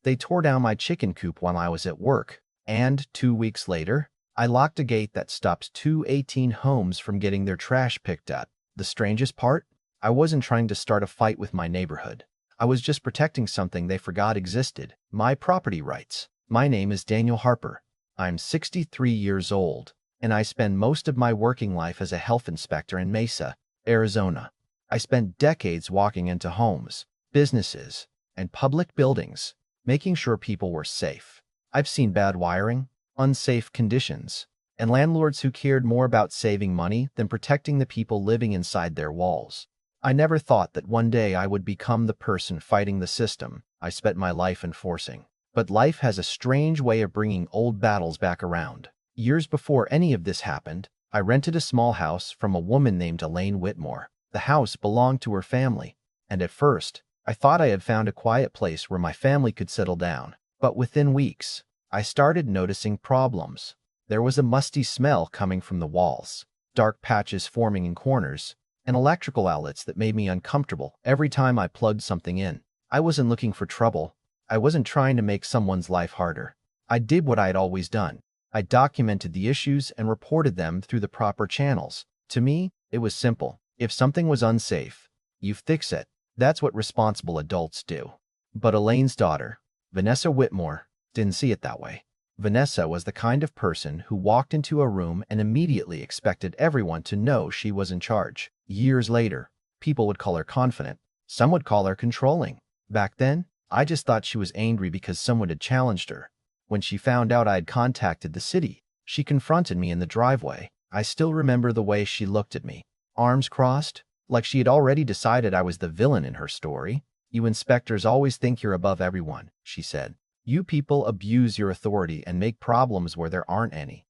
They tore down my chicken coop while I was at work, and 2 weeks later, I locked a gate that stopped 218 homes from getting their trash picked up. The strangest part? I wasn't trying to start a fight with my neighborhood. I was just protecting something they forgot existed, my property rights. My name is Daniel Harper. I'm 63 years old, and I spend most of my working life as a health inspector in Mesa, Arizona. I spent decades walking into homes, businesses, and public buildings, making sure people were safe. I've seen bad wiring, unsafe conditions, and landlords who cared more about saving money than protecting the people living inside their walls. I never thought that one day I would become the person fighting the system I spent my life enforcing. But life has a strange way of bringing old battles back around. Years before any of this happened, I rented a small house from a woman named Elaine Whitmore. The house belonged to her family, and at first, I thought I had found a quiet place where my family could settle down. But within weeks, I started noticing problems. There was a musty smell coming from the walls, dark patches forming in corners, and electrical outlets that made me uncomfortable every time I plugged something in. I wasn't looking for trouble. I wasn't trying to make someone's life harder. I did what I had always done. I documented the issues and reported them through the proper channels. To me, it was simple. If something was unsafe, you fix it. That's what responsible adults do. But Elaine's daughter, Vanessa Whitmore, didn't see it that way. Vanessa was the kind of person who walked into a room and immediately expected everyone to know she was in charge. Years later, people would call her confident. Some would call her controlling. Back then, I just thought she was angry because someone had challenged her. When she found out I had contacted the city, she confronted me in the driveway. I still remember the way she looked at me, arms crossed, like she had already decided I was the villain in her story. "You inspectors always think you're above everyone," she said. "You people abuse your authority and make problems where there aren't any."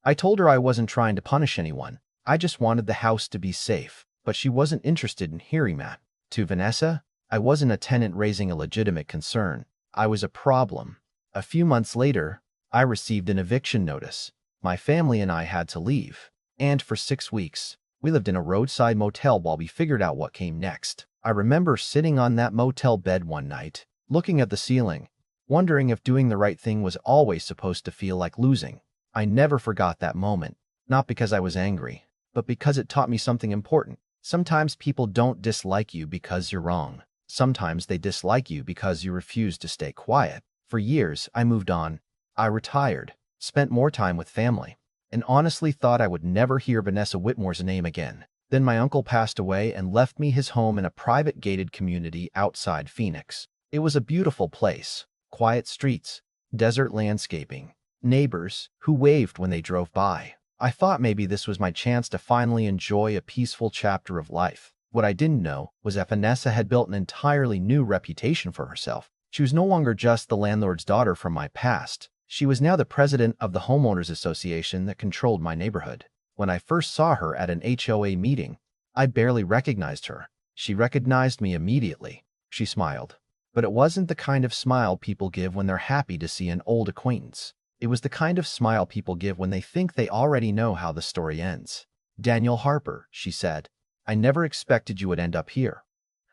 I told her I wasn't trying to punish anyone. I just wanted the house to be safe, but she wasn't interested in hearing that. To Vanessa, I wasn't a tenant raising a legitimate concern. I was a problem. A few months later, I received an eviction notice. My family and I had to leave, and for 6 weeks, we lived in a roadside motel while we figured out what came next. I remember sitting on that motel bed one night, looking at the ceiling, wondering if doing the right thing was always supposed to feel like losing. I never forgot that moment, not because I was angry, but because it taught me something important. Sometimes people don't dislike you because you're wrong. Sometimes they dislike you because you refuse to stay quiet. For years, I moved on. I retired, spent more time with family, and honestly thought I would never hear Vanessa Whitmore's name again. Then my uncle passed away and left me his home in a private gated community outside Phoenix. It was a beautiful place, quiet streets, desert landscaping, neighbors who waved when they drove by. I thought maybe this was my chance to finally enjoy a peaceful chapter of life. What I didn't know was that Vanessa had built an entirely new reputation for herself. She was no longer just the landlord's daughter from my past. She was now the president of the homeowners association that controlled my neighborhood. When I first saw her at an HOA meeting, I barely recognized her. She recognized me immediately. She smiled. But it wasn't the kind of smile people give when they're happy to see an old acquaintance. It was the kind of smile people give when they think they already know how the story ends. "Daniel Harper," she said, "I never expected you would end up here."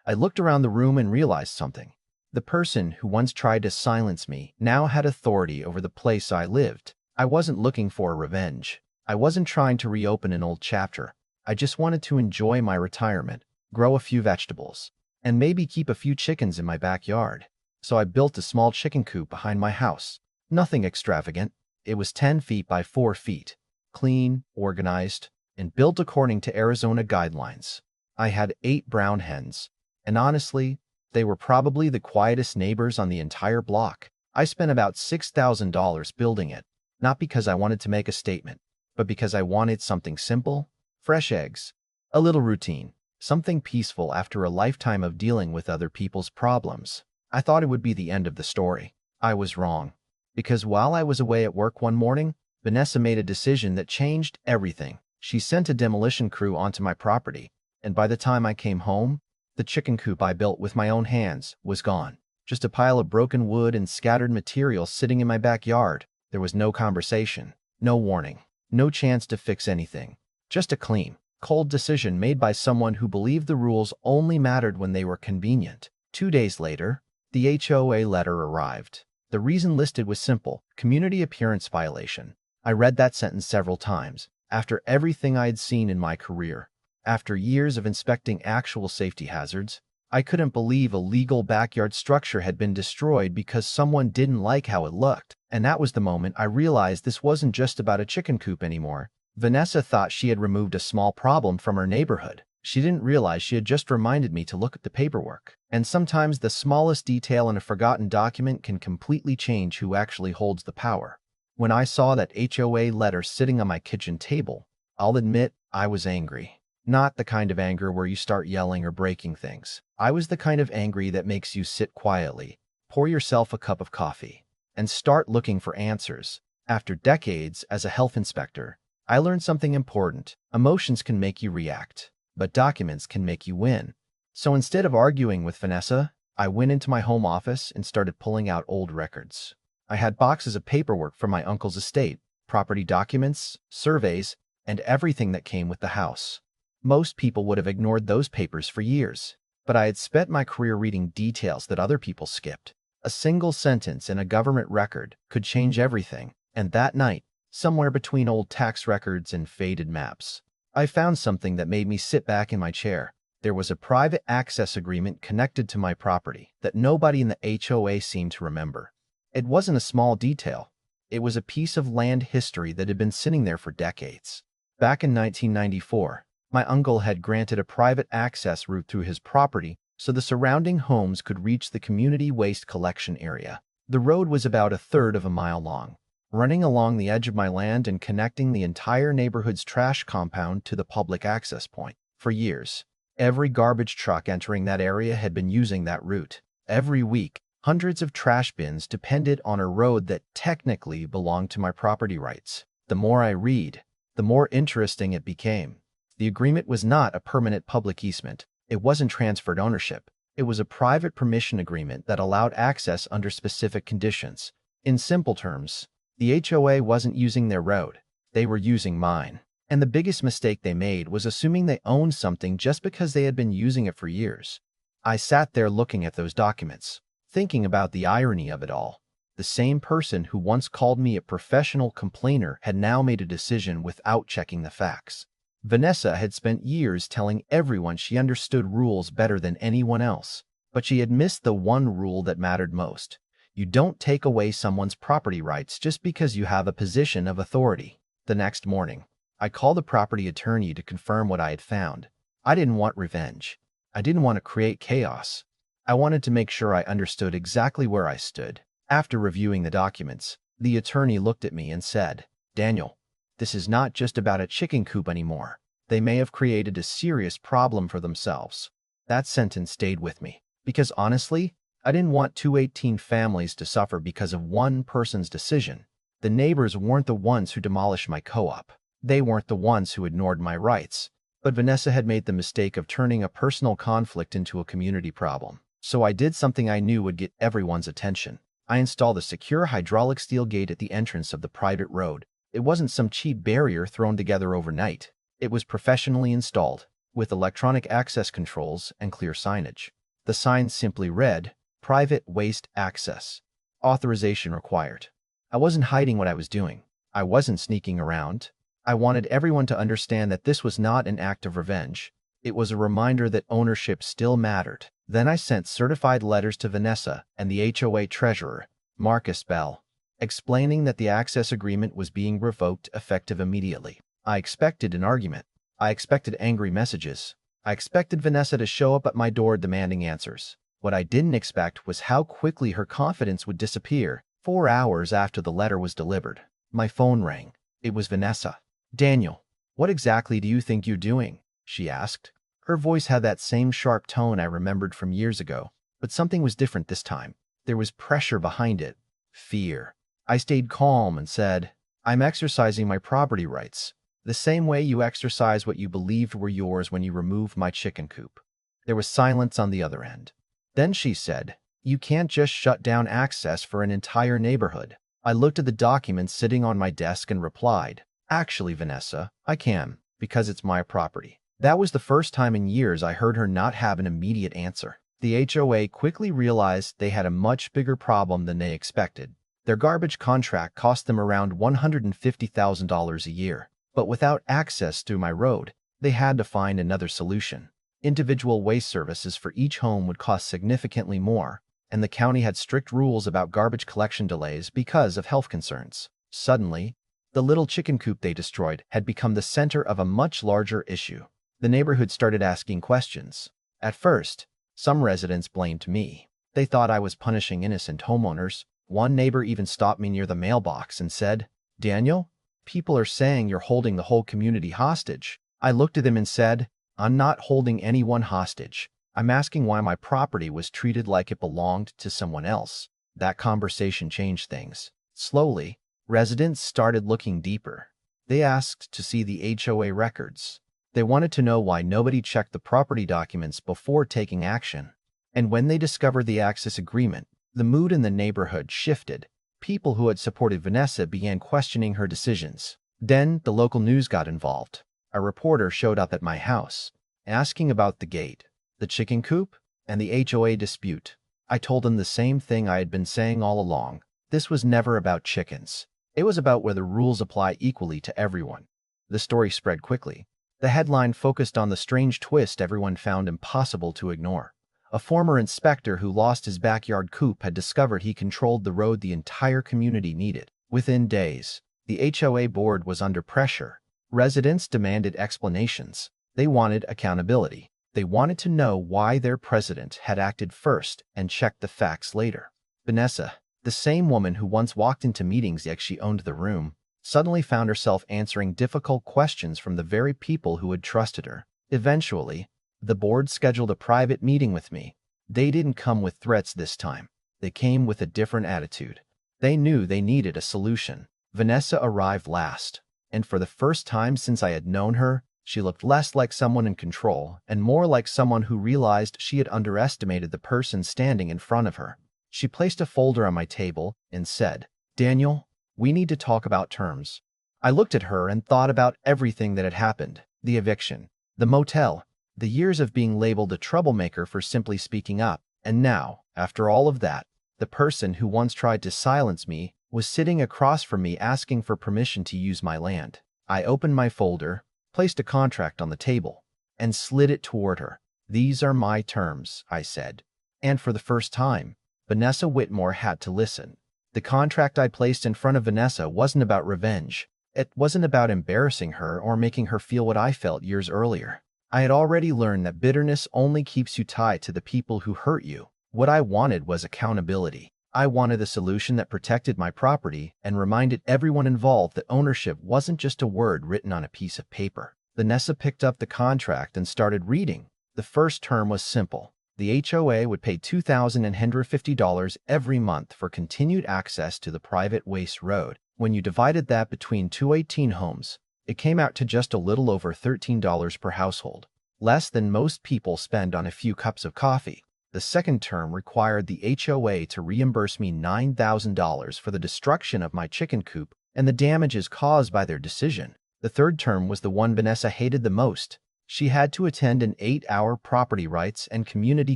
I looked around the room and realized something. The person who once tried to silence me now had authority over the place I lived. I wasn't looking for revenge. I wasn't trying to reopen an old chapter. I just wanted to enjoy my retirement, grow a few vegetables, and maybe keep a few chickens in my backyard. So I built a small chicken coop behind my house. Nothing extravagant. It was 10 feet by 4 feet, clean, organized, and built according to Arizona guidelines. I had 8 brown hens, and honestly, they were probably the quietest neighbors on the entire block. I spent about $6,000 building it, not because I wanted to make a statement, but because I wanted something simple, fresh eggs, a little routine, something peaceful after a lifetime of dealing with other people's problems. I thought it would be the end of the story. I was wrong. Because while I was away at work one morning, Vanessa made a decision that changed everything. She sent a demolition crew onto my property, and by the time I came home, the chicken coop I built with my own hands was gone. Just a pile of broken wood and scattered material sitting in my backyard. There was no conversation, no warning, no chance to fix anything. Just a clean, cold decision made by someone who believed the rules only mattered when they were convenient. 2 days later, The HOA letter arrived. The reason listed was simple: community appearance violation. I read that sentence several times. After everything I had seen in my career, after years of inspecting actual safety hazards, I couldn't believe a legal backyard structure had been destroyed because someone didn't like how it looked. And that was the moment I realized this wasn't just about a chicken coop anymore. Vanessa thought she had removed a small problem from her neighborhood. She didn't realize she had just reminded me to look at the paperwork. And sometimes the smallest detail in a forgotten document can completely change who actually holds the power. When I saw that HOA letter sitting on my kitchen table, I'll admit I was angry. Not the kind of anger where you start yelling or breaking things. I was the kind of angry that makes you sit quietly, pour yourself a cup of coffee, and start looking for answers. After decades as a health inspector, I learned something important. Emotions can make you react, but documents can make you win. So instead of arguing with Vanessa, I went into my home office and started pulling out old records. I had boxes of paperwork from my uncle's estate, property documents, surveys, and everything that came with the house. Most people would have ignored those papers for years, but I had spent my career reading details that other people skipped. A single sentence in a government record could change everything, and that night, somewhere between old tax records and faded maps, I found something that made me sit back in my chair. There was a private access agreement connected to my property that nobody in the HOA seemed to remember. It wasn't a small detail. It was a piece of land history that had been sitting there for decades. Back in 1994, my uncle had granted a private access route through his property so the surrounding homes could reach the community waste collection area. The road was about 1/3 of a mile long, running along the edge of my land and connecting the entire neighborhood's trash compound to the public access point. For years, every garbage truck entering that area had been using that route. Every week, hundreds of trash bins depended on a road that technically belonged to my property rights. The more I read, the more interesting it became. The agreement was not a permanent public easement. It wasn't transferred ownership. It was a private permission agreement that allowed access under specific conditions. In simple terms, the HOA wasn't using their road. They were using mine. And the biggest mistake they made was assuming they owned something just because they had been using it for years. I sat there looking at those documents, thinking about the irony of it all. The same person who once called me a professional complainer had now made a decision without checking the facts. Vanessa had spent years telling everyone she understood rules better than anyone else, but she had missed the one rule that mattered most. You don't take away someone's property rights just because you have a position of authority. The next morning, I called the property attorney to confirm what I had found. I didn't want revenge. I didn't want to create chaos. I wanted to make sure I understood exactly where I stood. After reviewing the documents, the attorney looked at me and said, "Daniel, this is not just about a chicken coop anymore. They may have created a serious problem for themselves." That sentence stayed with me, because honestly, I didn't want 218 families to suffer because of one person's decision. The neighbors weren't the ones who demolished my co-op. They weren't the ones who ignored my rights. But Vanessa had made the mistake of turning a personal conflict into a community problem. So I did something I knew would get everyone's attention. I installed a secure hydraulic steel gate at the entrance of the private road. It wasn't some cheap barrier thrown together overnight. It was professionally installed, with electronic access controls and clear signage. The sign simply read, "Private Waste Access. Authorization required." I wasn't hiding what I was doing. I wasn't sneaking around. I wanted everyone to understand that this was not an act of revenge. It was a reminder that ownership still mattered. Then I sent certified letters to Vanessa and the HOA treasurer, Marcus Bell, explaining that the access agreement was being revoked effective immediately. I expected an argument. I expected angry messages. I expected Vanessa to show up at my door demanding answers. What I didn't expect was how quickly her confidence would disappear. 4 hours after the letter was delivered, my phone rang. It was Vanessa. "Daniel, what exactly do you think you're doing?" she asked. Her voice had that same sharp tone I remembered from years ago, but something was different this time. There was pressure behind it. Fear. I stayed calm and said, "I'm exercising my property rights, the same way you exercise what you believed were yours when you removed my chicken coop." There was silence on the other end. Then she said, "You can't just shut down access for an entire neighborhood." I looked at the documents sitting on my desk and replied, "Actually, Vanessa, I can, because it's my property." That was the first time in years I heard her not have an immediate answer. The HOA quickly realized they had a much bigger problem than they expected. Their garbage contract cost them around $150,000 a year, but without access through my road, they had to find another solution. Individual waste services for each home would cost significantly more, and the county had strict rules about garbage collection delays because of health concerns. Suddenly, the little chicken coop they destroyed had become the center of a much larger issue. The neighborhood started asking questions. At first, some residents blamed me. They thought I was punishing innocent homeowners. One neighbor even stopped me near the mailbox and said, "Daniel, people are saying you're holding the whole community hostage." I looked at him and said, "I'm not holding anyone hostage. I'm asking why my property was treated like it belonged to someone else." That conversation changed things. Slowly, residents started looking deeper. They asked to see the HOA records. They wanted to know why nobody checked the property documents before taking action. And when they discovered the access agreement, the mood in the neighborhood shifted. People who had supported Vanessa began questioning her decisions. Then the local news got involved. A reporter showed up at my house, asking about the gate, the chicken coop, and the HOA dispute. I told him the same thing I had been saying all along. This was never about chickens. It was about whether rules apply equally to everyone. The story spread quickly. The headline focused on the strange twist everyone found impossible to ignore. A former inspector who lost his backyard coop had discovered he controlled the road the entire community needed. Within days, the HOA board was under pressure. Residents demanded explanations. They wanted accountability. They wanted to know why their president had acted first and checked the facts later. Vanessa, the same woman who once walked into meetings like she owned the room, suddenly found herself answering difficult questions from the very people who had trusted her. Eventually, the board scheduled a private meeting with me. They didn't come with threats this time. They came with a different attitude. They knew they needed a solution. Vanessa arrived last, and for the first time since I had known her, she looked less like someone in control and more like someone who realized she had underestimated the person standing in front of her. She placed a folder on my table and said, "Daniel, we need to talk about terms." I looked at her and thought about everything that had happened. The eviction, the motel, the years of being labeled a troublemaker for simply speaking up. And now, after all of that, the person who once tried to silence me was sitting across from me asking for permission to use my land. I opened my folder, placed a contract on the table, and slid it toward her. "These are my terms," I said. And for the first time, Vanessa Whitmore had to listen. The contract I placed in front of Vanessa wasn't about revenge. It wasn't about embarrassing her or making her feel what I felt years earlier. I had already learned that bitterness only keeps you tied to the people who hurt you. What I wanted was accountability. I wanted a solution that protected my property and reminded everyone involved that ownership wasn't just a word written on a piece of paper. Vanessa picked up the contract and started reading. The first term was simple. The HOA would pay $2,150 every month for continued access to the private waste road. When you divided that between 218 homes, it came out to just a little over $13 per household, less than most people spend on a few cups of coffee. The second term required the HOA to reimburse me $9,000 for the destruction of my chicken coop and the damages caused by their decision. The third term was the one Vanessa hated the most. She had to attend an 8-hour property rights and community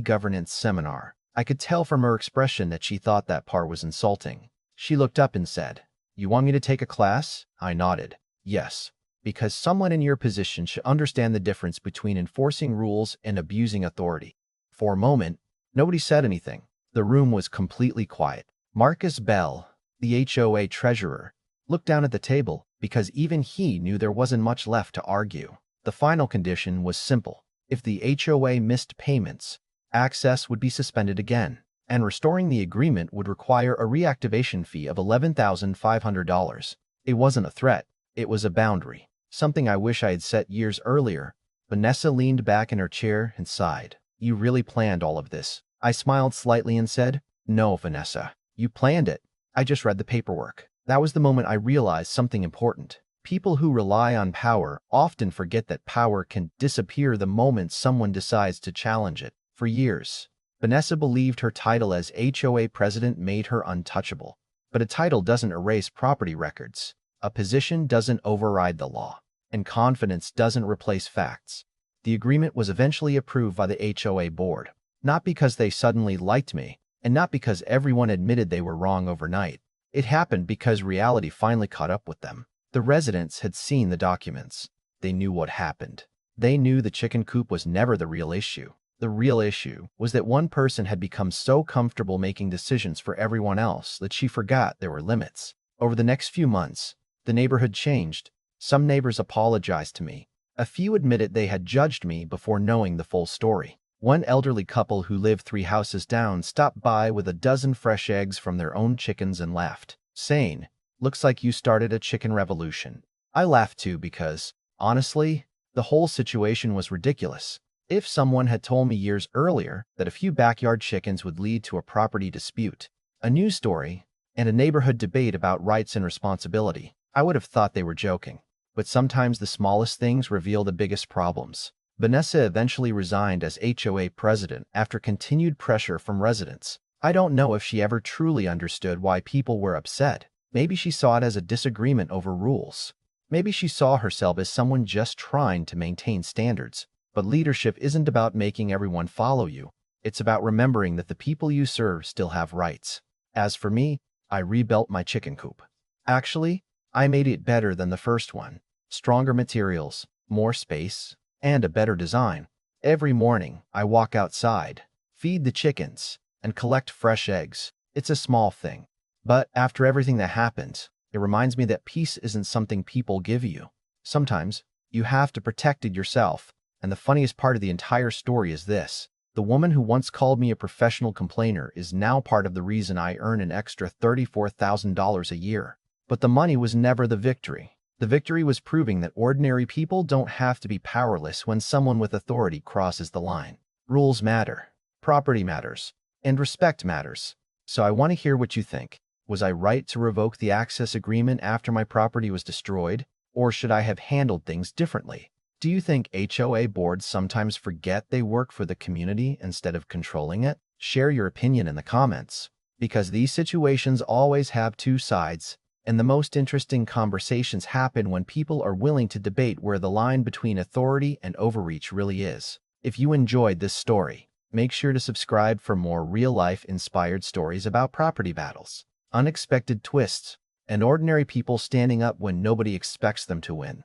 governance seminar. I could tell from her expression that she thought that part was insulting. She looked up and said, "You want me to take a class?" I nodded. "Yes, because someone in your position should understand the difference between enforcing rules and abusing authority." For a moment, nobody said anything. The room was completely quiet. Marcus Bell, the HOA treasurer, looked down at the table because even he knew there wasn't much left to argue. The final condition was simple. If the HOA missed payments, access would be suspended again, and restoring the agreement would require a reactivation fee of $11,500. It wasn't a threat. It was a boundary, something I wish I had set years earlier. Vanessa leaned back in her chair and sighed. "You really planned all of this?" I smiled slightly and said, "No, Vanessa, you planned it. I just read the paperwork." That was the moment I realized something important. People who rely on power often forget that power can disappear the moment someone decides to challenge it. For years, Vanessa believed her title as HOA president made her untouchable. But a title doesn't erase property records. A position doesn't override the law. And confidence doesn't replace facts. The agreement was eventually approved by the HOA board. Not because they suddenly liked me, and not because everyone admitted they were wrong overnight. It happened because reality finally caught up with them. The residents had seen the documents. They knew what happened. They knew the chicken coop was never the real issue. The real issue was that one person had become so comfortable making decisions for everyone else that she forgot there were limits. Over the next few months, the neighborhood changed. Some neighbors apologized to me. A few admitted they had judged me before knowing the full story. One elderly couple who lived 3 houses down stopped by with a dozen fresh eggs from their own chickens and laughed, saying, "Looks like you started a chicken revolution." I laughed too because, honestly, the whole situation was ridiculous. If someone had told me years earlier that a few backyard chickens would lead to a property dispute, a news story, and a neighborhood debate about rights and responsibility, I would have thought they were joking. But sometimes the smallest things reveal the biggest problems. Vanessa eventually resigned as HOA president after continued pressure from residents. I don't know if she ever truly understood why people were upset. Maybe she saw it as a disagreement over rules. Maybe she saw herself as someone just trying to maintain standards. But leadership isn't about making everyone follow you. It's about remembering that the people you serve still have rights. As for me, I rebuilt my chicken coop. Actually, I made it better than the first one. Stronger materials, more space, and a better design. Every morning, I walk outside, feed the chickens, and collect fresh eggs. It's a small thing. But after everything that happens, it reminds me that peace isn't something people give you. Sometimes, you have to protect it yourself. And the funniest part of the entire story is this. The woman who once called me a professional complainer is now part of the reason I earn an extra $34,000 a year. But the money was never the victory. The victory was proving that ordinary people don't have to be powerless when someone with authority crosses the line. Rules matter, property matters, and respect matters. So I want to hear what you think. Was I right to revoke the access agreement after my property was destroyed, or should I have handled things differently? Do you think HOA boards sometimes forget they work for the community instead of controlling it? Share your opinion in the comments, because these situations always have two sides. And the most interesting conversations happen when people are willing to debate where the line between authority and overreach really is. If you enjoyed this story, make sure to subscribe for more real-life inspired stories about property battles, unexpected twists, and ordinary people standing up when nobody expects them to win.